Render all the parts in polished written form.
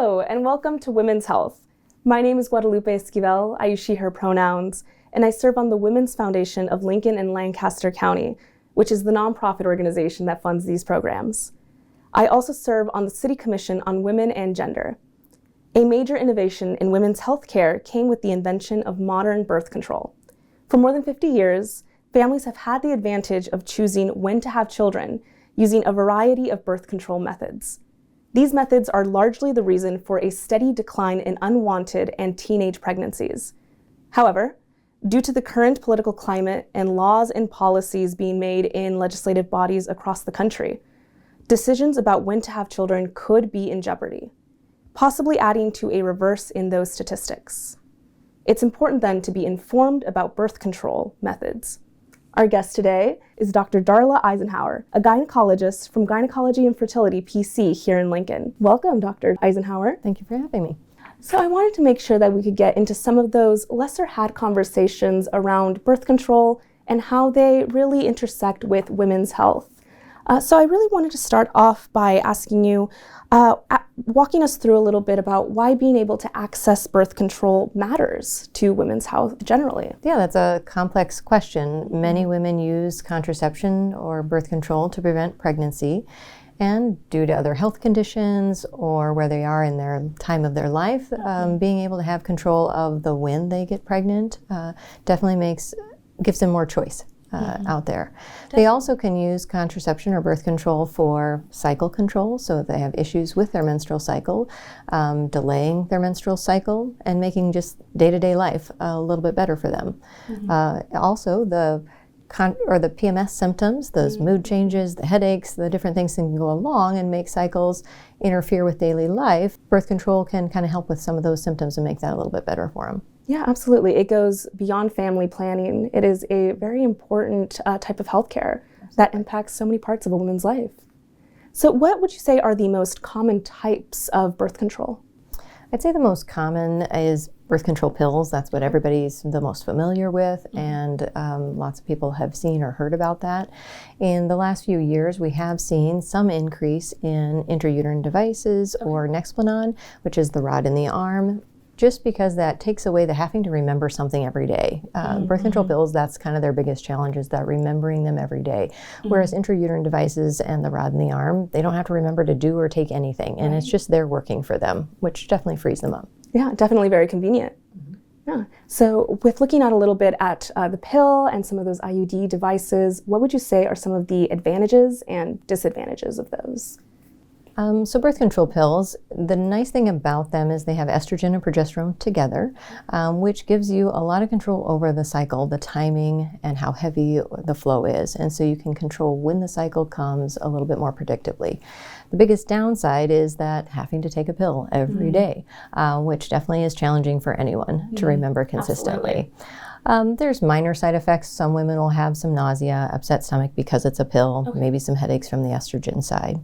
Hello, and welcome to Women's Health. My name is Guadalupe Esquivel. I use she, her pronouns, and I serve on the Women's Foundation of Lincoln and Lancaster County, which is the nonprofit organization that funds these programs. I also serve on the City Commission on Women and Gender. A major innovation in women's health care came with the invention of modern birth control. For more than 50 years, families have had the advantage of choosing when to have children using a variety of birth control methods. These methods are largely the reason for a steady decline in unwanted and teenage pregnancies. However, due to the current political climate and laws and policies being made in legislative bodies across the country, decisions about when to have children could be in jeopardy, possibly adding to a reverse in those statistics. It's important then to be informed about birth control methods. Our guest today is Dr. Darla Eisenhower, a gynecologist from Gynecology and Fertility PC here in Lincoln. Welcome, Dr. Eisenhower. Thank you for having me. So I wanted to make sure that we could get into some of those lesser had conversations around birth control and how they really intersect with women's health. So I really wanted to start off by asking you, walking us through a little bit about why being able to access birth control matters to women's health generally. Yeah, that's a complex question. Many women use contraception or birth control to prevent pregnancy, and due to other health conditions or where they are in their time of their life, being able to have control of the when they get pregnant definitely gives them more choice. Out there. They also can use contraception or birth control for cycle control, so if they have issues with their menstrual cycle, delaying their menstrual cycle and making just day-to-day life a little bit better for them. Also, the PMS symptoms, those mood changes, the headaches, the different things that can go along and make cycles interfere with daily life. Birth control can kind of help with some of those symptoms and make that a little bit better for them. Yeah, absolutely. It goes beyond family planning. It is a very important type of healthcare that impacts so many parts of a woman's life. So what would you say are the most common types of birth control? I'd say the most common is birth control pills. That's what everybody's the most familiar with, and lots of people have seen or heard about that. In the last few years, we have seen some increase in intrauterine devices or Nexplanon, which is the rod in the arm, just because that takes away the having to remember something every day. Birth control pills, that's kind of their biggest challenge, is that remembering them every day. Whereas intrauterine devices and the rod in the arm, they don't have to remember to do or take anything, and it's just there working for them, which definitely frees them up. Yeah, definitely very convenient. Yeah. So with looking at a little bit at the pill and some of those IUD devices, what would you say are some of the advantages and disadvantages of those? So birth control pills, the nice thing about them is they have estrogen and progesterone together, which gives you a lot of control over the cycle, the timing, and how heavy the flow is. And so you can control when the cycle comes a little bit more predictably. The biggest downside is that having to take a pill every day, which definitely is challenging for anyone to remember consistently. There's minor side effects. Some women will have some nausea, upset stomach because it's a pill, maybe some headaches from the estrogen side.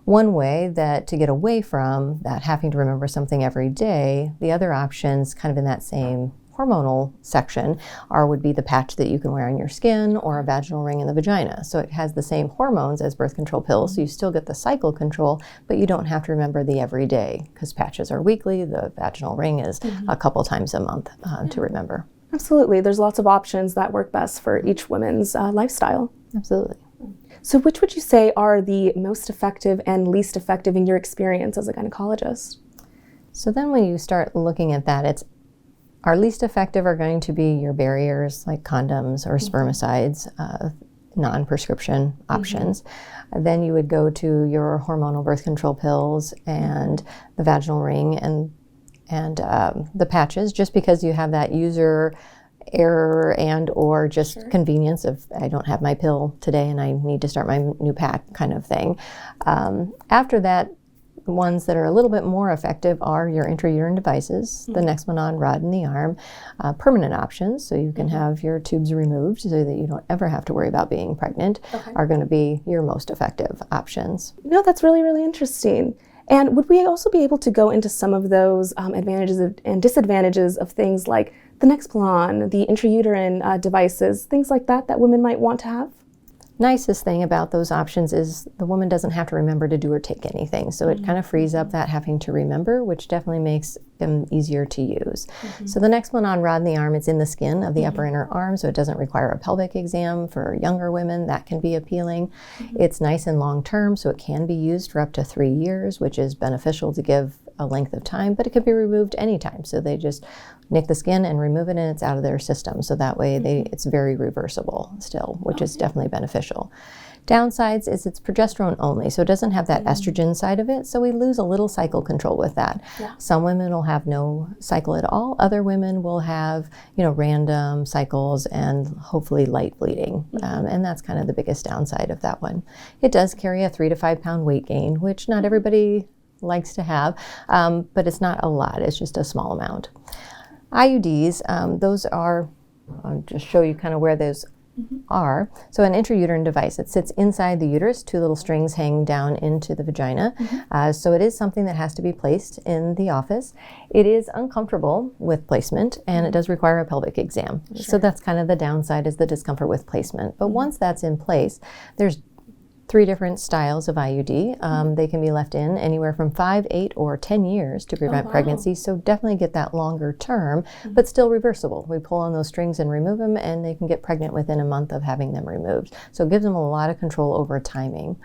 One way that to get away from that having to remember something every day, the other options kind of in that same hormonal section would be the patch that you can wear on your skin or a vaginal ring in the vagina. So it has the same hormones as birth control pills, so you still get the cycle control, but you don't have to remember the everyday, because patches are weekly, the vaginal ring is a couple times a month to remember. Absolutely. There's lots of options that work best for each woman's lifestyle. Absolutely. So which would you say are the most effective and least effective in your experience as a gynecologist? So then when you start looking at that, our least effective are going to be your barriers like condoms or spermicides, non-prescription options. Then you would go to your hormonal birth control pills and the vaginal ring and the patches, just because you have that user error and or just convenience of I don't have my pill today and I need to start my new pack kind of thing. After that, the ones that are a little bit more effective are your intrauterine devices, the Nexplanon rod in the arm, permanent options, so you can have your tubes removed so that you don't ever have to worry about being pregnant, are going to be your most effective options. No, that's really, really interesting. And would we also be able to go into some of those advantages and disadvantages of things like the Nexplanon, the intrauterine devices, things like that women might want to have? nicest thing about those options is the woman doesn't have to remember to do or take anything. So it kind of frees up that having to remember, which definitely makes them easier to use. So the Nexplanon rod in the arm, it's in the skin of the upper inner arm, so it doesn't require a pelvic exam. For younger women, that can be appealing. It's nice and long term, so it can be used for up to 3 years, which is beneficial to give a length of time, but it could be removed anytime. So they just nick the skin and remove it, and it's out of their system. So that way it's very reversible still, which is definitely beneficial. Downsides is it's progesterone only, so it doesn't have that estrogen side of it, so we lose a little cycle control with that. Some women will have no cycle at all. Other women will have, random cycles and hopefully light bleeding, and that's kind of the biggest downside of that one. It does carry a 3 to 5 pound weight gain, which not everybody likes to have, but it's not a lot, it's just a small amount. IUDs, those are, I'll just show you kind of where those are. So an intrauterine device, it sits inside the uterus, 2 little strings hang down into the vagina. So it is something that has to be placed in the office. It is uncomfortable with placement, and it does require a pelvic exam. So that's kind of the downside, is the discomfort with placement. But once that's in place, there's 3 different styles of IUD. They can be left in anywhere from 5, 8, or 10 years to prevent pregnancy. So definitely get that longer term, but still reversible. We pull on those strings and remove them, and they can get pregnant within a month of having them removed. So it gives them a lot of control over timing.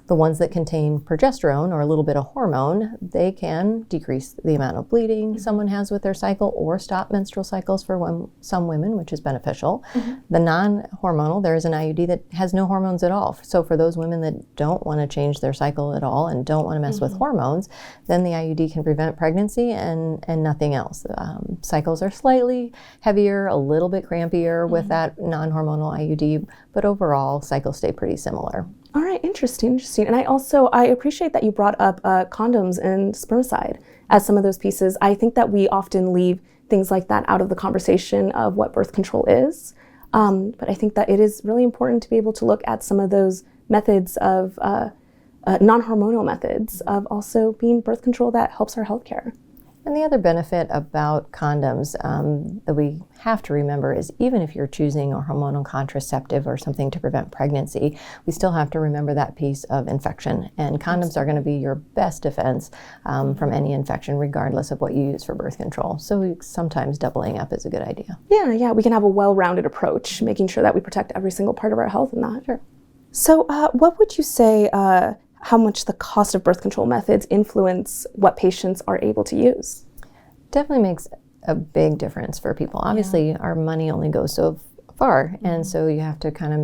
The ones that contain progesterone or a little bit of hormone, they can decrease the amount of bleeding someone has with their cycle, or stop menstrual cycles for some women, which is beneficial. The non-hormonal, there is an IUD that has no hormones at all. So for those women that don't want to change their cycle at all and don't want to mess with hormones, then the IUD can prevent pregnancy and nothing else. Cycles are slightly heavier, a little bit crampier with that non-hormonal IUD, but overall cycles stay pretty similar. All right, interesting. And I appreciate that you brought up condoms and spermicide as some of those pieces. I think that we often leave things like that out of the conversation of what birth control is. But I think that it is really important to be able to look at some of those methods of non-hormonal methods of also being birth control that helps our healthcare. And the other benefit about condoms that we have to remember is, even if you're choosing a hormonal contraceptive or something to prevent pregnancy, we still have to remember that piece of infection. And condoms are going to be your best defense from any infection, regardless of what you use for birth control. So sometimes doubling up is a good idea. Yeah, we can have a well-rounded approach, making sure that we protect every single part of our health in that. Sure. So what would you say, how much the cost of birth control methods influence what patients are able to use? Definitely makes a big difference for people. Obviously, our money only goes so far, and so you have to kind of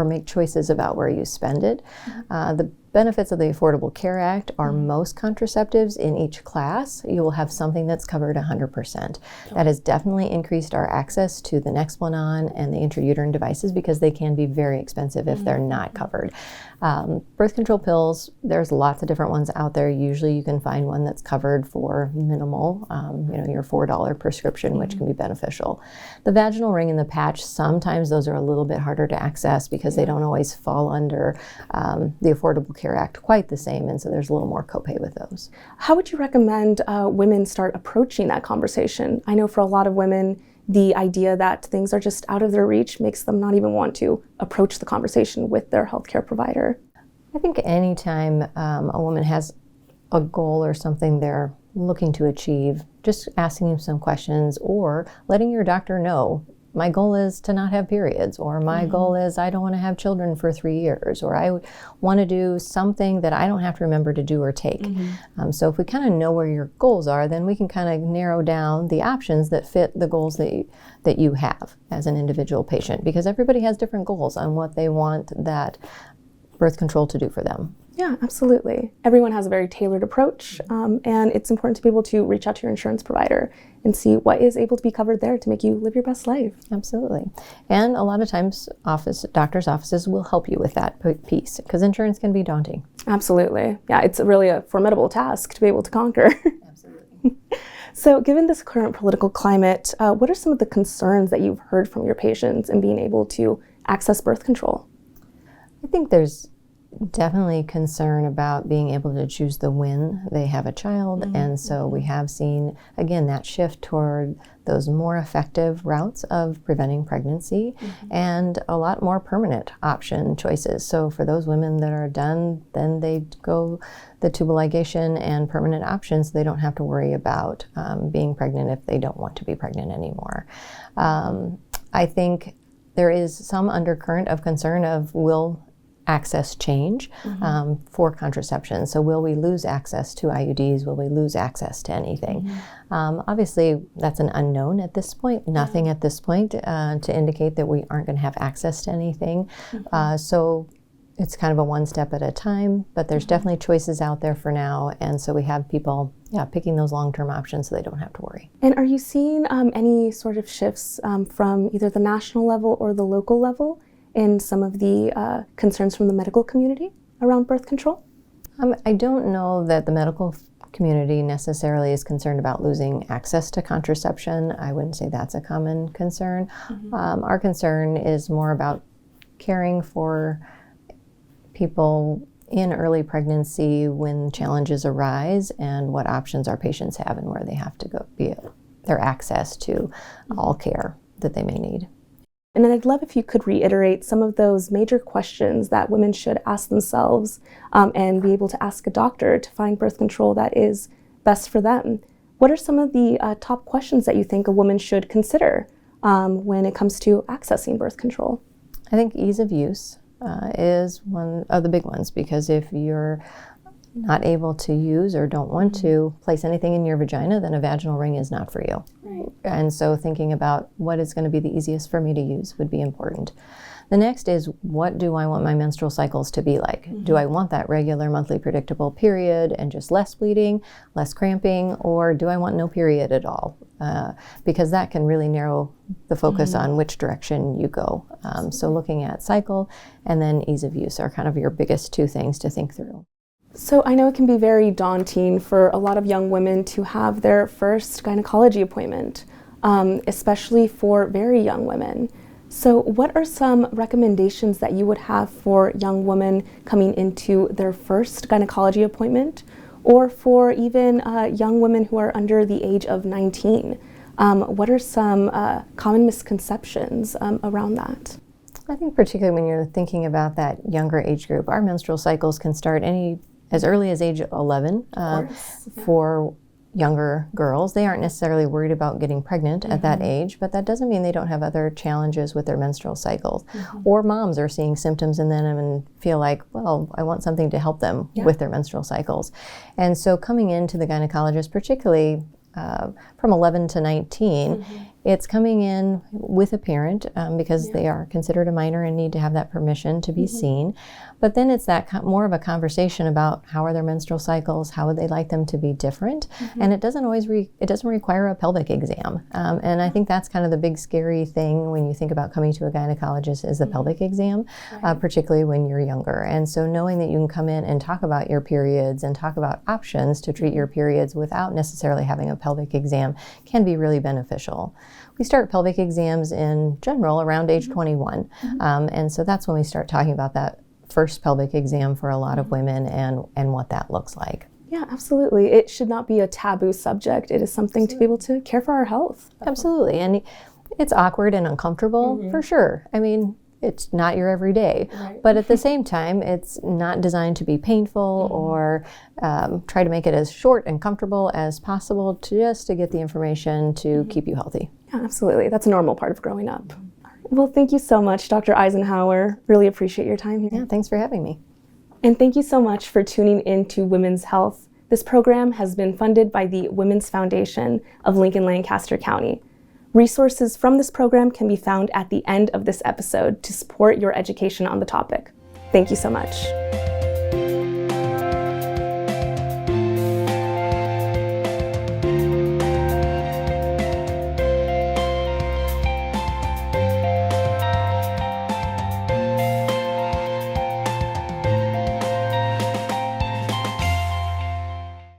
make choices about where you spend it. The benefits of the Affordable Care Act are most contraceptives in each class, you will have something that's covered 100%. That has definitely increased our access to the Nexplanon and the intrauterine devices, because they can be very expensive if they're not covered. Birth control pills, there's lots of different ones out there. Usually you can find one that's covered for minimal, your $4 prescription, which can be beneficial. The vaginal ring and the patch, sometimes those are a little bit harder to access because they don't always fall under the Affordable Care Act quite the same, and so there's a little more copay with those. How would you recommend women start approaching that conversation? I know for a lot of women, the idea that things are just out of their reach makes them not even want to approach the conversation with their healthcare provider. I think anytime a woman has a goal or something they're looking to achieve, just asking them some questions or letting your doctor know, my goal is to not have periods, or my goal is I don't want to have children for 3 years, or I want to do something that I don't have to remember to do or take. So if we kind of know where your goals are, then we can kind of narrow down the options that fit the goals that you have as an individual patient, because everybody has different goals on what they want that birth control to do for them. Yeah, absolutely. Everyone has a very tailored approach, and it's important to be able to reach out to your insurance provider and see what is able to be covered there to make you live your best life. Absolutely. And a lot of times doctors' offices will help you with that piece, because insurance can be daunting. Absolutely. Yeah, it's really a formidable task to be able to conquer. Absolutely. So given this current political climate, what are some of the concerns that you've heard from your patients in being able to access birth control? I think there's Definitely concern about being able to choose the when they have a child. And so we have seen, again, that shift toward those more effective routes of preventing pregnancy and a lot more permanent option choices. So for those women that are done, then they go the tubal ligation and permanent options. They don't have to worry about being pregnant if they don't want to be pregnant anymore. I think there is some undercurrent of concern of will access change for contraception. So will we lose access to IUDs? Will we lose access to anything? Obviously, that's an unknown at this point. Nothing at this point to indicate that we aren't going to have access to anything. So it's kind of a one step at a time, but there's definitely choices out there for now. And so we have people picking those long-term options so they don't have to worry. And are you seeing any sort of shifts from either the national level or the local level in some of the concerns from the medical community around birth control? I don't know that the medical community necessarily is concerned about losing access to contraception. I wouldn't say that's a common concern. Our concern is more about caring for people in early pregnancy when challenges arise and what options our patients have and where they have to go, their access to all care that they may need. And then I'd love if you could reiterate some of those major questions that women should ask themselves and be able to ask a doctor to find birth control that is best for them. What are some of the top questions that you think a woman should consider when it comes to accessing birth control? I think ease of use is one of the big ones, because if you're not able to use or don't want to place anything in your vagina, then a vaginal ring is not for you. Right. And so thinking about what is going to be the easiest for me to use would be important. The next is, what do I want my menstrual cycles to be like? Do I want that regular monthly predictable period and just less bleeding, less cramping, or do I want no period at all? Because that can really narrow the focus on which direction you go. So looking at cycle and then ease of use are kind of your biggest two things to think through. So I know it can be very daunting for a lot of young women to have their first gynecology appointment, especially for very young women. So what are some recommendations that you would have for young women coming into their first gynecology appointment, or for even young women who are under the age of 19? What are some common misconceptions around that? I think particularly when you're thinking about that younger age group, our menstrual cycles can start as early as age 11 for younger girls. They aren't necessarily worried about getting pregnant at that age, but that doesn't mean they don't have other challenges with their menstrual cycles. Or moms are seeing symptoms in them and feel like, well, I want something to help them with their menstrual cycles. And so coming into the gynecologist, particularly from 11 to 19, it's coming in with a parent because they are considered a minor and need to have that permission to be seen. But then it's that more of a conversation about how are their menstrual cycles, how would they like them to be different, and it doesn't always it doesn't require a pelvic exam. And I think that's kind of the big scary thing when you think about coming to a gynecologist is the pelvic exam, particularly when you're younger. And so knowing that you can come in and talk about your periods and talk about options to treat your periods without necessarily having a pelvic exam can be really beneficial. We start pelvic exams in general around age 21. And so that's when we start talking about that first pelvic exam for a lot of women and what that looks like. Yeah, absolutely. It should not be a taboo subject. It is something to be able to care for our health. Absolutely. And it's awkward and uncomfortable for sure. I mean, it's not your everyday, but at the same time, it's not designed to be painful or try to make it as short and comfortable as possible just to get the information to keep you healthy. Yeah, absolutely. That's a normal part of growing up. Well, thank you so much, Dr. Eisenhower. Really appreciate your time here. Yeah, thanks for having me. And thank you so much for tuning in to Women's Health. This program has been funded by the Women's Foundation of Lincoln-Lancaster County. Resources from this program can be found at the end of this episode to support your education on the topic. Thank you so much.